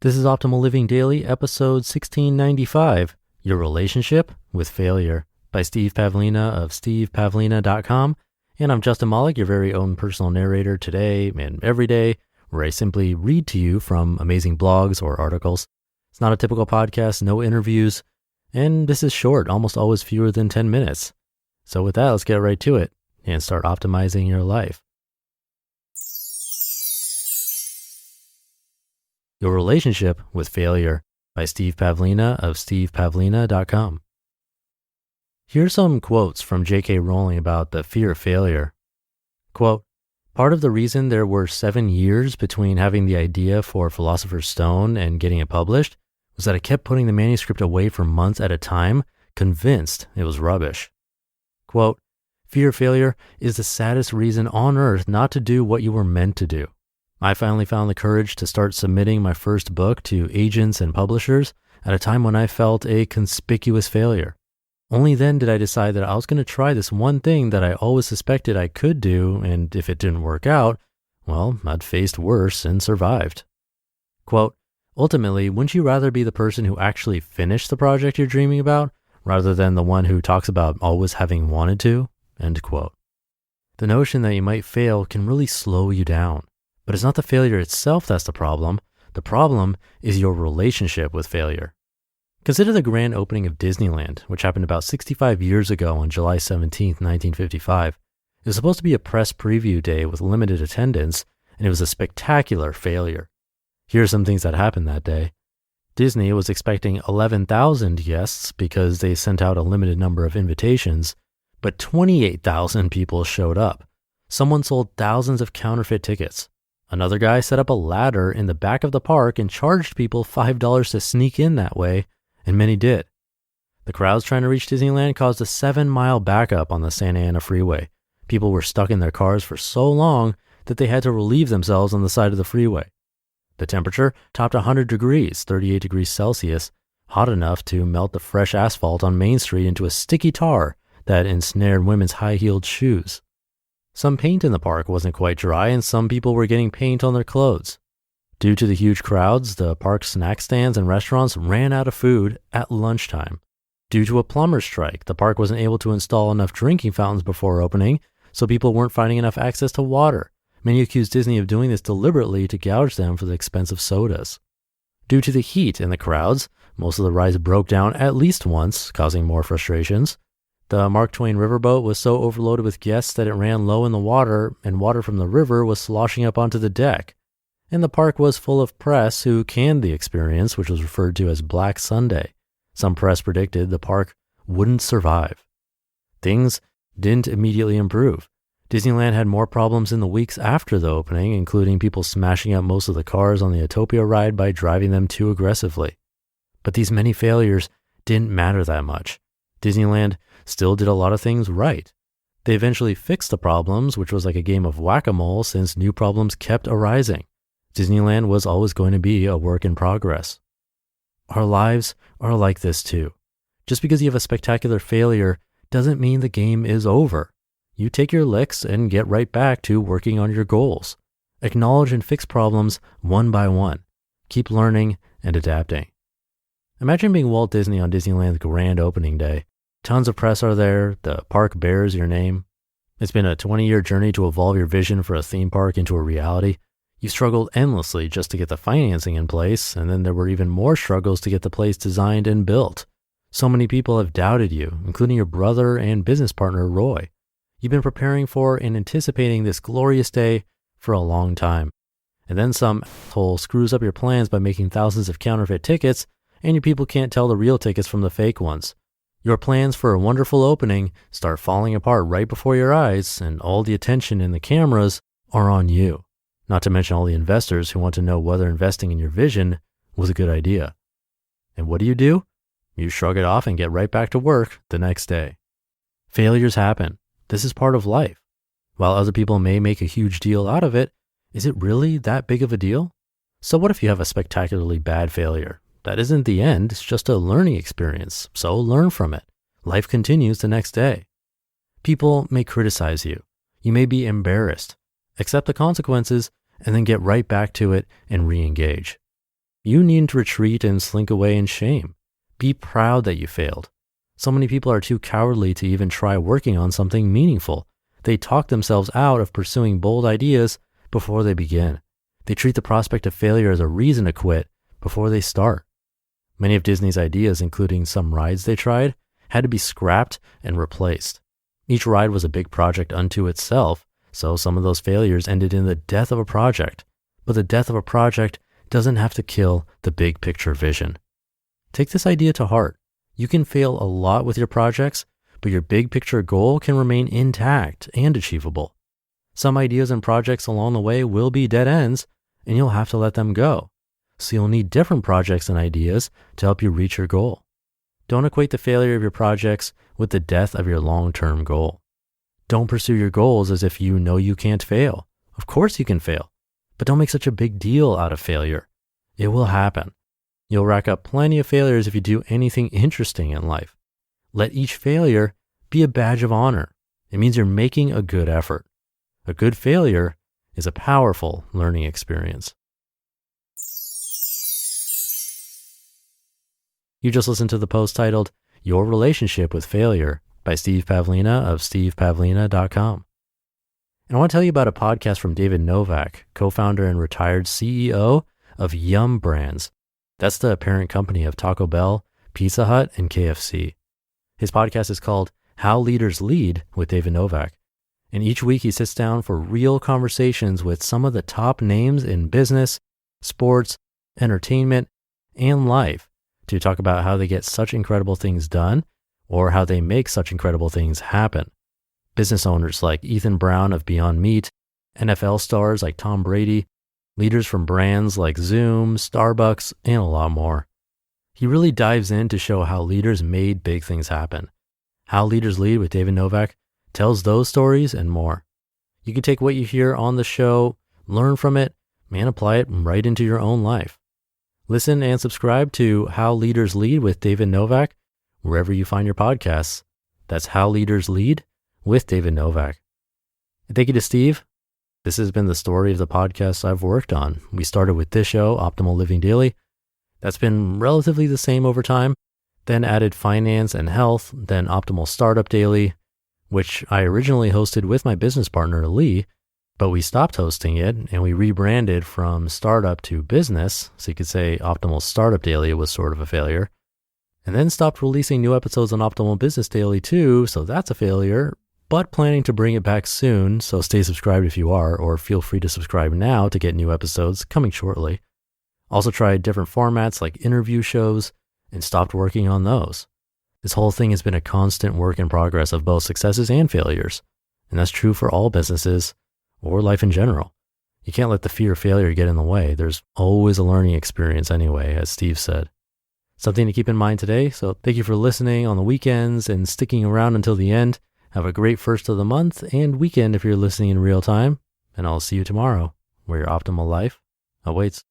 This is Optimal Living Daily, episode 1695, Your Relationship with Failure, by Steve Pavlina of stevepavlina.com. And I'm Justin Malik, your very own personal narrator today and every day, where I simply read to you from amazing blogs or articles. It's not a typical podcast, no interviews, and this is short, almost always fewer than 10 minutes. So with that, let's get right to it and start optimizing your life. Your Relationship with Failure, by Steve Pavlina of stevepavlina.com. Here are some quotes from J.K. Rowling about the fear of failure. Quote, "Part of the reason there were 7 years between having the idea for Philosopher's Stone and getting it published was that I kept putting the manuscript away for months at a time, convinced it was rubbish." Quote, "Fear of failure is the saddest reason on earth not to do what you were meant to do. I finally found the courage to start submitting my first book to agents and publishers at a time when I felt a conspicuous failure. Only then did I decide that I was going to try this one thing that I always suspected I could do, and if it didn't work out, well, I'd faced worse and survived." Quote, "Ultimately, wouldn't you rather be the person who actually finished the project you're dreaming about, rather than the one who talks about always having wanted to?" End quote. The notion that you might fail can really slow you down. But it's not the failure itself that's the problem. The problem is your relationship with failure. Consider the grand opening of Disneyland, which happened about 65 years ago on July 17th, 1955. It was supposed to be a press preview day with limited attendance, and it was a spectacular failure. Here are some things that happened that day. Disney was expecting 11,000 guests because they sent out a limited number of invitations, but 28,000 people showed up. Someone sold thousands of counterfeit tickets. Another guy set up a ladder in the back of the park and charged people $5 to sneak in that way, and many did. The crowds trying to reach Disneyland caused a 7-mile backup on the Santa Ana freeway. People were stuck in their cars for so long that they had to relieve themselves on the side of the freeway. The temperature topped 100 degrees, 38 degrees Celsius, hot enough to melt the fresh asphalt on Main Street into a sticky tar that ensnared women's high-heeled shoes. Some paint in the park wasn't quite dry, and some people were getting paint on their clothes. Due to the huge crowds, the park's snack stands and restaurants ran out of food at lunchtime. Due to a plumber's strike, the park wasn't able to install enough drinking fountains before opening, so people weren't finding enough access to water. Many accused Disney of doing this deliberately to gouge them for the expensive sodas. Due to the heat and the crowds, most of the rides broke down at least once, causing more frustrations. The Mark Twain riverboat was so overloaded with guests that it ran low in the water, and water from the river was sloshing up onto the deck. And the park was full of press who canned the experience, which was referred to as Black Sunday. Some press predicted the park wouldn't survive. Things didn't immediately improve. Disneyland had more problems in the weeks after the opening, including people smashing up most of the cars on the Autopia ride by driving them too aggressively. But these many failures didn't matter that much. Disneyland still did a lot of things right. They eventually fixed the problems, which was like a game of whack-a-mole since new problems kept arising. Disneyland was always going to be a work in progress. Our lives are like this too. Just because you have a spectacular failure doesn't mean the game is over. You take your licks and get right back to working on your goals. Acknowledge and fix problems one by one. Keep learning and adapting. Imagine being Walt Disney on Disneyland's grand opening day. Tons of press are there. The park bears your name. It's been a 20-year journey to evolve your vision for a theme park into a reality. You struggled endlessly just to get the financing in place, and then there were even more struggles to get the place designed and built. So many people have doubted you, including your brother and business partner, Roy. You've been preparing for and anticipating this glorious day for a long time. And then some asshole screws up your plans by making thousands of counterfeit tickets, and your people can't tell the real tickets from the fake ones. Your plans for a wonderful opening start falling apart right before your eyes, and all the attention and the cameras are on you. Not to mention all the investors who want to know whether investing in your vision was a good idea. And what do? You shrug it off and get right back to work the next day. Failures happen. This is part of life. While other people may make a huge deal out of it, is it really that big of a deal? So what if you have a spectacularly bad failure? That isn't the end, it's just a learning experience, so learn from it. Life continues the next day. People may criticize you. You may be embarrassed. Accept the consequences and then get right back to it and re-engage. You needn't retreat and slink away in shame. Be proud that you failed. So many people are too cowardly to even try working on something meaningful. They talk themselves out of pursuing bold ideas before they begin. They treat the prospect of failure as a reason to quit before they start. Many of Disney's ideas, including some rides they tried, had to be scrapped and replaced. Each ride was a big project unto itself, so some of those failures ended in the death of a project. But the death of a project doesn't have to kill the big picture vision. Take this idea to heart. You can fail a lot with your projects, but your big picture goal can remain intact and achievable. Some ideas and projects along the way will be dead ends, and you'll have to let them go. So you'll need different projects and ideas to help you reach your goal. Don't equate the failure of your projects with the death of your long-term goal. Don't pursue your goals as if you know you can't fail. Of course you can fail, but don't make such a big deal out of failure. It will happen. You'll rack up plenty of failures if you do anything interesting in life. Let each failure be a badge of honor. It means you're making a good effort. A good failure is a powerful learning experience. You just listened to the post titled, Your Relationship with Failure by Steve Pavlina of stevepavlina.com. And I want to tell you about a podcast from David Novak, co-founder and retired CEO of Yum Brands. That's the parent company of Taco Bell, Pizza Hut, and KFC. His podcast is called How Leaders Lead with David Novak. And each week he sits down for real conversations with some of the top names in business, sports, entertainment, and life to talk about how they get such incredible things done or how they make such incredible things happen. Business owners like Ethan Brown of Beyond Meat, NFL stars like Tom Brady, leaders from brands like Zoom, Starbucks, and a lot more. He really dives in to show how leaders made big things happen. How Leaders Lead with David Novak tells those stories and more. You can take what you hear on the show, learn from it, and apply it right into your own life. Listen and subscribe to How Leaders Lead with David Novak wherever you find your podcasts. That's How Leaders Lead with David Novak. And thank you to Steve. This has been the story of the podcasts I've worked on. We started with this show, Optimal Living Daily. That's been relatively the same over time. Then added Finance and Health, then Optimal Startup Daily, which I originally hosted with my business partner, Lee, but we stopped hosting it and we rebranded from Startup to Business. So you could say Optimal Startup Daily was sort of a failure. And then stopped releasing new episodes on Optimal Business Daily too, so that's a failure, but planning to bring it back soon, so stay subscribed if you are, or feel free to subscribe now to get new episodes coming shortly. Also tried different formats like interview shows and stopped working on those. This whole thing has been a constant work in progress of both successes and failures, and that's true for all businesses or life in general. You can't let the fear of failure get in the way. There's always a learning experience anyway, as Steve said. Something to keep in mind today. So thank you for listening on the weekends and sticking around until the end. Have a great first of the month and weekend if you're listening in real time. And I'll see you tomorrow where your optimal life awaits.